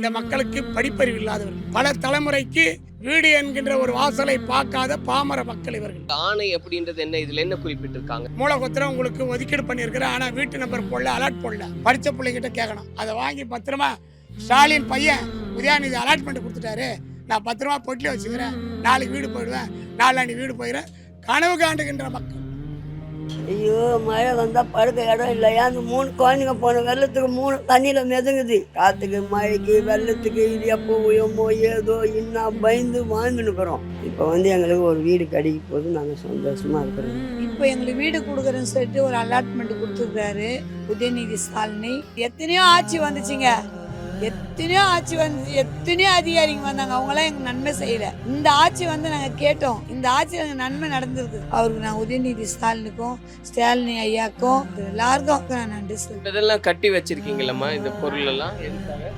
இந்த மக்களுக்கு படிப்பறிவு இல்லாதவர்கள், பல தலைமுறைக்கு வீடு என்கின்ற ஒரு வாசலை பார்க்காத பாமர மக்கள் இவர்கள். ஆணை அப்படின்றது என்ன, இதுல என்ன குறிப்பிட்டிருக்காங்க? மூலகொத்திரம் உங்களுக்கு ஒதுக்கீடு பண்ணியிருக்கிறேன், ஆனா வீட்டு நம்பர் போடல, அலாட் போடல. படிச்ச பிள்ளைங்கிட்ட கேட்கணும். அதை வாங்கி பத்திரமா ஸ்டாலின் பையன் உதயாநிதி அலாட்மெண்ட் கொடுத்துட்டாரு, நான் பத்திரமா பொட்டில வச்சுக்கிறேன், நாளைக்கு வீடு போயிடுவேன், நாளாண்டி வீடு போயிடுறேன், கனவு காண்டுகின்ற மக்கள். ஐயோ, மழை வந்தால் படுக்க இடம் இல்லையா? அந்த 3 குழந்தைங்க போன வெள்ளத்துக்கு 3 தண்ணியில் மிதங்குது. காற்றுக்கு மழைக்கு வெள்ளத்துக்கு இது எப்போ உயமோ ஏதோ இன்னும் பயந்து வாழ்ந்துன்னுக்குறோம். இப்போ எங்களுக்கு ஒரு வீடு கிடைக்க போது நாங்கள் சந்தோஷமாக இருக்கிறோம். இப்போ எங்களுக்கு வீடு கொடுக்குறேன்னு சொல்லிட்டு ஒரு அலாட்மெண்ட் கொடுத்துருக்காரு உதயநிதி ஸ்டாலினி. எத்தனையோ ஆட்சி வந்துச்சுங்க, எத்தனையோ ஆட்சி வந்து எத்தனையோ அதிகாரிங்க வந்தாங்க, அவங்களாம் எங்களுக்கு நன்மை செய்யல. இந்த ஆட்சி வந்து நாங்கள் கேட்டோம், இந்த ஆட்சியில் எங்களுக்கு நன்மை நடந்திருக்கு. அவருக்கு நான் உதயநிதி ஸ்டாலினுக்கும் ஸ்டாலினி ஐயாக்கும் எல்லாருக்கும் நான் நன்றி சொல்றேன். இதெல்லாம் கட்டி வச்சிருக்கீங்களம்மா, இந்த பொருள் எல்லாம் எதுக்காக?